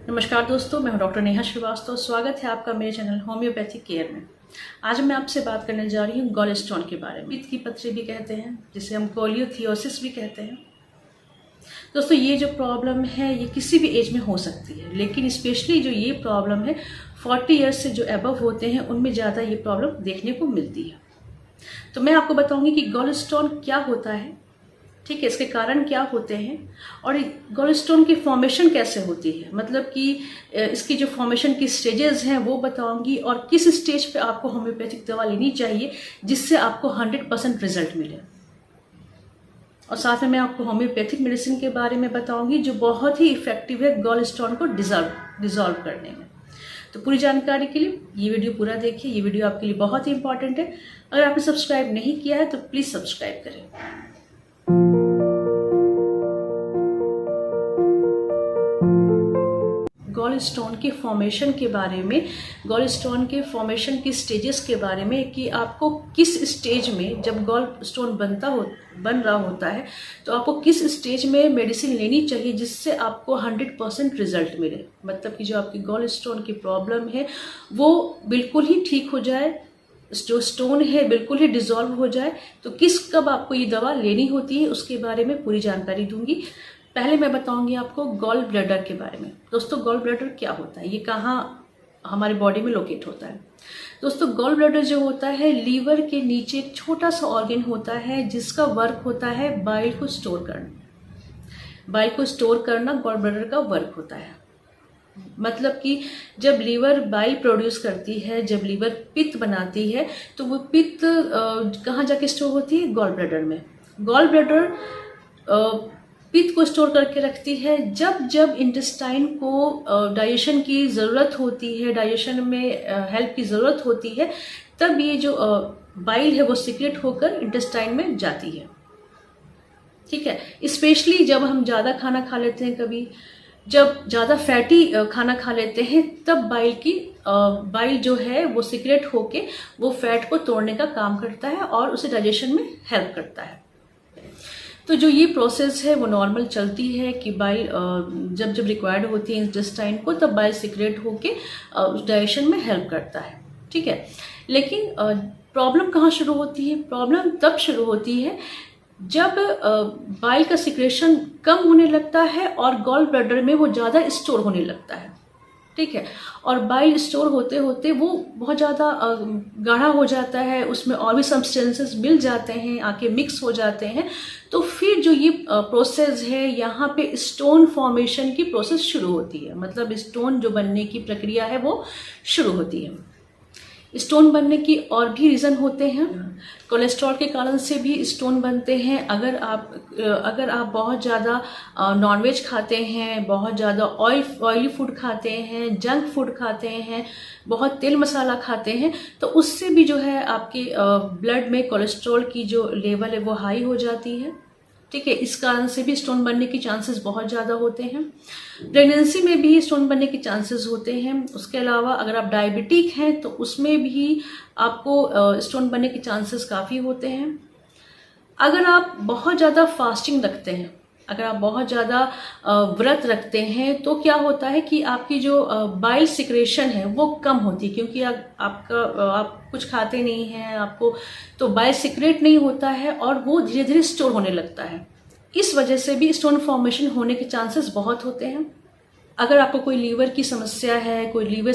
नमस्कार दोस्तों, मैं हूं डॉक्टर नेहा श्रीवास्तव। स्वागत है आपका मेरे चैनल होम्योपैथिक केयर में। आज मैं आपसे बात करने जा रही हूं गॉल स्टोन के बारे में। पित्त की पथरी भी कहते हैं, जिसे हम कोलियोथियोसिस भी कहते हैं। दोस्तों, ये जो प्रॉब्लम है ये किसी भी एज में हो सकती है, लेकिन स्पेशली जो ये प्रॉब्लम है 40 ईयर्स से जो अबव होते हैं उनमें ज़्यादा ये प्रॉब्लम देखने को मिलती है। तो मैं आपको बताऊंगी कि गॉल स्टोन क्या होता है, ठीक है, इसके कारण क्या होते हैं और गॉल स्टोन की फॉर्मेशन कैसे होती है, मतलब कि इसकी जो फॉर्मेशन की स्टेजेस हैं वो बताऊंगी और किस स्टेज पे आपको होम्योपैथिक दवा लेनी चाहिए जिससे आपको 100% रिजल्ट मिले। और साथ में मैं आपको होम्योपैथिक मेडिसिन के बारे में बताऊंगी जो बहुत ही इफेक्टिव है गॉल स्टोन को डिजॉल्व करने में। तो पूरी जानकारी के लिए ये वीडियो पूरा देखिए। ये वीडियो आपके लिए बहुत ही इंपॉर्टेंट है। अगर आपने सब्सक्राइब नहीं किया है तो प्लीज़ सब्सक्राइब करें। गॉल स्टोन के फॉर्मेशन के बारे में, गॉल स्टोन के फॉर्मेशन की स्टेजेस के बारे में कि आपको किस स्टेज में, जब गॉल स्टोन बन रहा होता है तो आपको किस स्टेज में मेडिसिन लेनी चाहिए जिससे आपको 100% रिजल्ट मिले। मतलब कि जो आपकी गॉल स्टोन की प्रॉब्लम है वो बिल्कुल ही ठीक हो जाए, जो स्टोन है बिल्कुल ही डिसॉल्व हो जाए। तो कब आपको ये दवा लेनी होती है उसके बारे में पूरी जानकारी दूंगी। पहले मैं बताऊंगी आपको गॉल ब्लैडर के बारे में। दोस्तों, गॉल ब्लैडर क्या होता है, ये कहाँ हमारे बॉडी में लोकेट होता है। दोस्तों, गॉल ब्लैडर जो होता है लीवर के नीचे एक छोटा सा ऑर्गन होता है जिसका वर्क होता है बाइल को स्टोर करना। बाइल को स्टोर करना गॉल ब्लैडर का वर्क होता है। मतलब कि जब लीवर बाइल प्रोड्यूस करती है, जब लीवर पित्त बनाती है तो वो पित्त कहाँ जाके स्टोर होती है, गॉल ब्लैडर में। गॉल ब्लैडर पित्त को स्टोर करके रखती है। जब जब इंटेस्टाइन को डाइजेशन की ज़रूरत होती है, डाइजेशन में हेल्प की ज़रूरत होती है, तब ये जो बाइल है वो सीक्रेट होकर इंटेस्टाइन में जाती है। ठीक है, स्पेशली जब हम ज़्यादा खाना खा लेते हैं, कभी जब ज़्यादा फैटी खाना खा लेते हैं, तब बाइल जो है वो सीक्रेट होके वो फैट को तोड़ने का काम करता है और उसे डाइजेशन में हेल्प करता है। तो जो ये प्रोसेस है वो नॉर्मल चलती है कि बाइल जब जब रिक्वायर्ड होती है इंटेस्टाइन को, तब बाइल सीक्रेट होके उस डाइजेशन में हेल्प करता है। ठीक है, लेकिन प्रॉब्लम कहाँ शुरू होती है? प्रॉब्लम तब शुरू होती है जब बाइल का सिक्रेशन कम होने लगता है और गॉल ब्लैडर में वो ज़्यादा स्टोर होने लगता है। ठीक है, और बाइल स्टोर होते होते वो बहुत ज़्यादा गाढ़ा हो जाता है, उसमें और भी सब्सटेंसेस मिल जाते हैं, आके मिक्स हो जाते हैं। तो फिर जो ये प्रोसेस है, यहाँ पे स्टोन फॉर्मेशन की प्रोसेस शुरू होती है। मतलब स्टोन जो बनने की प्रक्रिया है वो शुरू होती है। स्टोन बनने की और भी रीज़न होते हैं। कोलेस्ट्रॉल के कारण से भी स्टोन बनते हैं। अगर आप बहुत ज़्यादा नॉनवेज खाते हैं, बहुत ज़्यादा ऑयली फूड खाते हैं, जंक फूड खाते हैं, बहुत तेल मसाला खाते हैं, तो उससे भी जो है आपके ब्लड में कोलेस्ट्रॉल की जो लेवल है वो हाई हो जाती है। ठीक है, इस कारण से भी स्टोन बनने की चांसेस बहुत ज़्यादा होते हैं। प्रेगनेंसी में भी स्टोन बनने के चांसेस होते हैं। उसके अलावा अगर आप डायबिटिक हैं तो उसमें भी आपको स्टोन बनने के चांसेस काफ़ी होते हैं। अगर आप बहुत ज़्यादा फास्टिंग रखते हैं, अगर आप बहुत ज़्यादा व्रत रखते हैं, तो क्या होता है कि आपकी जो बाइल सिक्रेशन है वो कम होती है, क्योंकि आप कुछ खाते नहीं हैं, आपको तो बाइल सिक्रेट नहीं होता है और वो धीरे धीरे स्टोर होने लगता है। इस वजह से भी स्टोन फॉर्मेशन होने के चांसेस बहुत होते हैं। अगर आपको कोई लीवर की समस्या है, कोई लीवर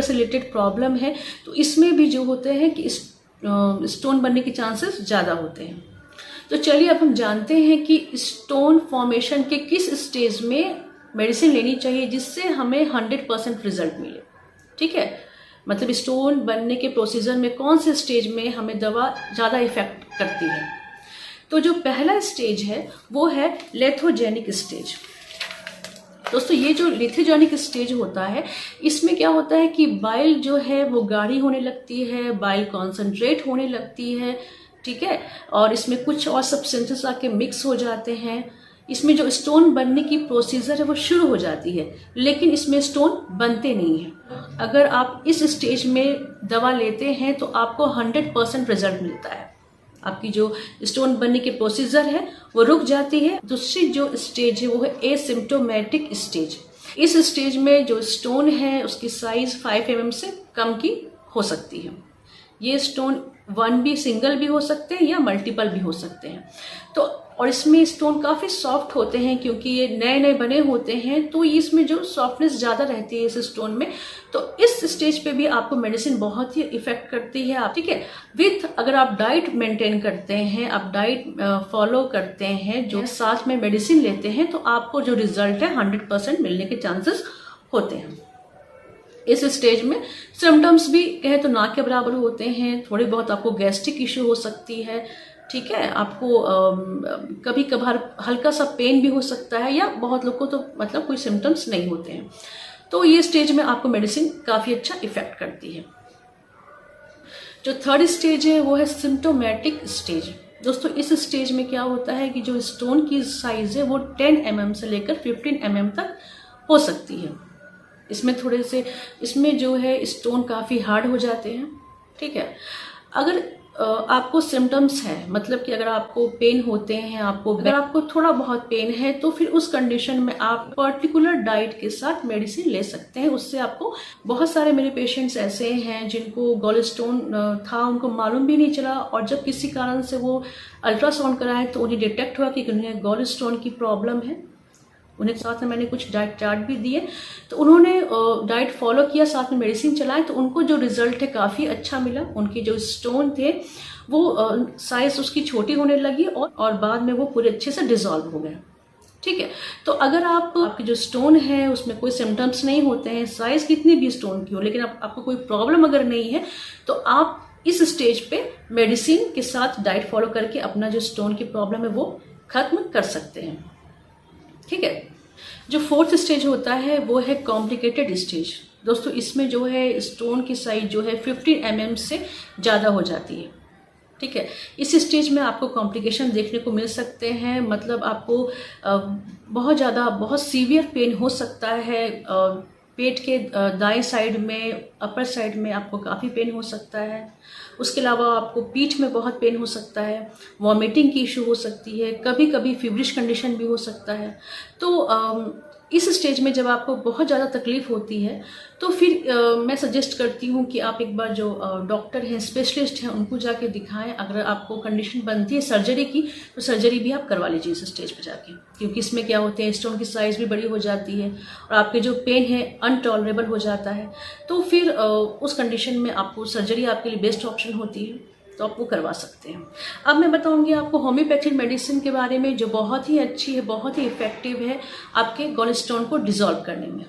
से रिलेटेड प्रॉब्लम है, तो इसमें भी जो होते हैं कि स्टोन बनने के चांसेस ज़्यादा होते हैं। तो चलिए अब हम जानते हैं कि स्टोन फॉर्मेशन के किस स्टेज में मेडिसिन लेनी चाहिए जिससे हमें 100% रिजल्ट मिले। ठीक है, मतलब स्टोन बनने के प्रोसीजर में कौन से स्टेज में हमें दवा ज़्यादा इफेक्ट करती है। तो जो पहला स्टेज है वो है लेथोजेनिक स्टेज। दोस्तों, ये जो लिथोजेनिक स्टेज होता है, इसमें क्या होता है कि बाइल जो है वो गाढ़ी होने लगती है, बाइल कॉन्सेंट्रेट होने लगती है। ठीक है, और इसमें कुछ और सब्सटेंसेस आके मिक्स हो जाते हैं। इसमें जो स्टोन बनने की प्रोसीजर है वो शुरू हो जाती है, लेकिन इसमें स्टोन बनते नहीं हैं। अगर आप इस स्टेज में दवा लेते हैं तो आपको 100% रिजल्ट मिलता है। आपकी जो स्टोन बनने की प्रोसीजर है वो रुक जाती है। दूसरी जो स्टेज है वो है एसिम्प्टोमेटिक स्टेज। इस स्टेज में जो स्टोन है उसकी साइज 5 mm से कम की हो सकती है। ये स्टोन वन भी सिंगल भी हो सकते हैं या मल्टीपल भी हो सकते हैं। तो और इसमें स्टोन काफ़ी सॉफ्ट होते हैं क्योंकि ये नए नए बने होते हैं, तो इसमें जो सॉफ्टनेस ज़्यादा रहती है इस स्टोन में। तो इस स्टेज पे भी आपको मेडिसिन बहुत ही इफेक्ट करती है आप, ठीक है। विथ अगर आप डाइट मेंटेन करते हैं, आप डाइट फॉलो करते हैं, जो साथ में मेडिसिन लेते हैं, तो आपको जो रिजल्ट है 100% मिलने के चांसेस होते हैं। इस स्टेज में सिम्टम्स भी कहें तो ना के बराबर होते हैं। थोड़ी बहुत आपको गैस्ट्रिक इश्यू हो सकती है, ठीक है। आपको कभी कभार हल्का सा पेन भी हो सकता है, या बहुत लोग को तो मतलब कोई सिम्टम्स नहीं होते हैं। तो ये स्टेज में आपको मेडिसिन काफ़ी अच्छा इफेक्ट करती है। जो थर्ड स्टेज है वो है सिम्टोमेटिक स्टेज। दोस्तों इस स्टेज में क्या होता है कि जो स्टोन की साइज है वो 10 mm से लेकर 15 mm तक हो सकती है। इसमें जो है स्टोन काफ़ी हार्ड हो जाते हैं, ठीक है। अगर आपको सिम्टम्स है, मतलब कि अगर आपको पेन होते हैं, अगर आपको थोड़ा बहुत पेन है, तो फिर उस कंडीशन में आप पर्टिकुलर डाइट के साथ मेडिसिन ले सकते हैं। उससे आपको बहुत सारे मेरे पेशेंट्स ऐसे हैं जिनको गॉल स्टोन था, उनको मालूम भी नहीं चला, और जब किसी कारण से वो अल्ट्रासाउंड कराए तो उन्हें डिटेक्ट हुआ कि उन्हें गॉल स्टोन की प्रॉब्लम है। उन्हें साथ में मैंने कुछ डाइट चार्ट भी दिए, तो उन्होंने डाइट फॉलो किया, साथ में मेडिसिन चलाए, तो उनको जो रिजल्ट है काफ़ी अच्छा मिला। उनके जो स्टोन थे वो साइज उसकी छोटी होने लगी और बाद में वो पूरे अच्छे से डिसॉल्व हो गए, ठीक है। तो अगर आपके जो स्टोन है उसमें कोई सिम्टम्स नहीं होते हैं, साइज कितनी भी स्टोन की हो, लेकिन आपको कोई प्रॉब्लम अगर नहीं है, तो आप इस स्टेज पे मेडिसिन के साथ डाइट फॉलो करके अपना जो स्टोन की प्रॉब्लम है वो खत्म कर सकते हैं, ठीक है। जो फोर्थ स्टेज होता है वो है कॉम्प्लिकेटेड स्टेज। दोस्तों इसमें जो है स्टोन की साइज जो है 15 mm से ज़्यादा हो जाती है, ठीक है। इस स्टेज में आपको कॉम्प्लिकेशन देखने को मिल सकते हैं, मतलब आपको बहुत सीवियर पेन हो सकता है। पेट के दाएं साइड में, अपर साइड में आपको काफ़ी पेन हो सकता है। उसके अलावा आपको पीठ में बहुत पेन हो सकता है, वॉमिटिंग की इशू हो सकती है, कभी कभी फीवरिश कंडीशन भी हो सकता है। तो इस स्टेज में जब आपको बहुत ज़्यादा तकलीफ होती है, तो फिर मैं सजेस्ट करती हूँ कि आप एक बार जो डॉक्टर हैं, स्पेशलिस्ट हैं, उनको जाके दिखाएं। अगर आपको कंडीशन बनती है सर्जरी की, तो सर्जरी भी आप करवा लीजिए इस स्टेज पर जाके, क्योंकि इसमें क्या होते हैं, स्टोन की साइज़ भी बड़ी हो जाती है और आपके जो पेन है अनटॉलरेबल हो जाता है। तो फिर उस कंडीशन में आपको सर्जरी आपके लिए बेस्ट ऑप्शन होती है, तो आप वो करवा सकते हैं। अब मैं बताऊंगी आपको होम्योपैथिक मेडिसिन के बारे में, जो बहुत ही अच्छी है, बहुत ही इफेक्टिव है आपके गॉल स्टोन को डिसॉल्व करने में।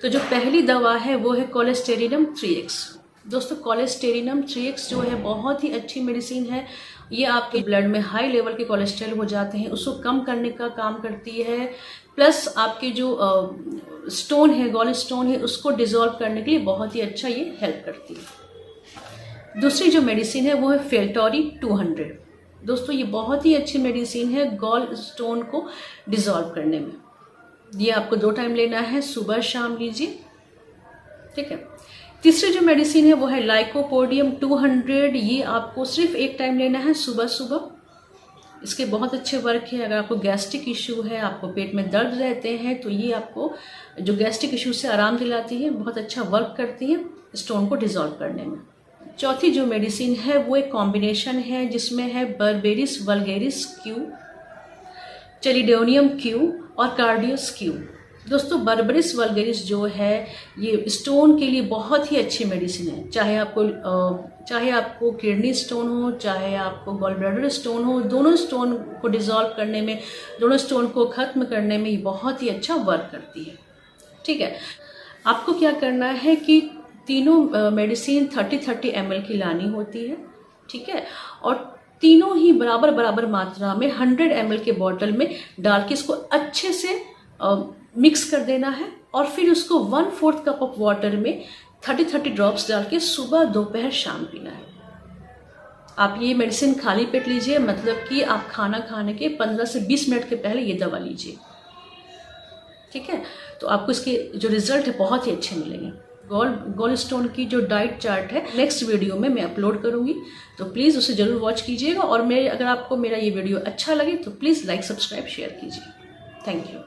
तो जो पहली दवा है वो है कोलेस्टेरिनम 3x। दोस्तों कोलेस्टेरिनम 3x जो है बहुत ही अच्छी मेडिसिन है। ये आपके ब्लड में हाई लेवल के कोलेस्ट्रॉल हो जाते हैं, उसको कम करने का काम करती है, प्लस आपके जो स्टोन है, गॉल स्टोन है, उसको डिसॉल्व करने के लिए बहुत ही अच्छा ये हेल्प करती है। दूसरी जो मेडिसिन है वो है फेल्टोरी 200। दोस्तों ये बहुत ही अच्छी मेडिसिन है गॉल स्टोन को डिसॉल्व करने में। ये आपको 2 टाइम लेना है, सुबह शाम लीजिए, ठीक है। तीसरी जो मेडिसिन है वो है लाइकोपोडियम 200। ये आपको सिर्फ 1 टाइम लेना है, सुबह सुबह। इसके बहुत अच्छे वर्क है। अगर आपको गैस्ट्रिक इशू है, आपको पेट में दर्द रहते हैं, तो ये आपको जो गैस्ट्रिक इशू से आराम दिलाती है, बहुत अच्छा वर्क करती है स्टोन को डिसॉल्व करने में। चौथी जो मेडिसिन है वो एक कॉम्बिनेशन है, जिसमें है berberis vulgaris Q, chelidonium Q और कार्डियस क्यू। दोस्तों बर्बेरिस वल्गेरिस जो है ये स्टोन के लिए बहुत ही अच्छी मेडिसिन है। चाहे आपको किडनी स्टोन हो, चाहे आपको गॉल ब्लैडर स्टोन हो, दोनों स्टोन को डिसॉल्व करने में, दोनों स्टोन को खत्म करने में ये बहुत ही अच्छा वर्क करती है, ठीक है। आपको क्या करना है कि तीनों मेडिसिन 30-30 ml की लानी होती है, ठीक है, और तीनों ही बराबर बराबर मात्रा में 100 ml के बॉटल में डाल के इसको अच्छे से मिक्स कर देना है, और फिर उसको 1/4 कप ऑफ वाटर में 30-30 ड्रॉप्स डाल के सुबह, दोपहर, शाम पीना है। आप ये मेडिसिन खाली पेट लीजिए, मतलब कि आप खाना खाने के 15 से 20 मिनट के पहले ये दवा लीजिए, ठीक है। तो आपको इसके जो रिजल्ट है बहुत ही अच्छे मिलेंगे। गॉल स्टोन की जो डाइट चार्ट है नेक्स्ट वीडियो में मैं अपलोड करूंगी, तो प्लीज़ उसे ज़रूर वॉच कीजिएगा। और अगर आपको मेरा ये वीडियो अच्छा लगे तो प्लीज़ लाइक, सब्सक्राइब, शेयर कीजिए। Thank you.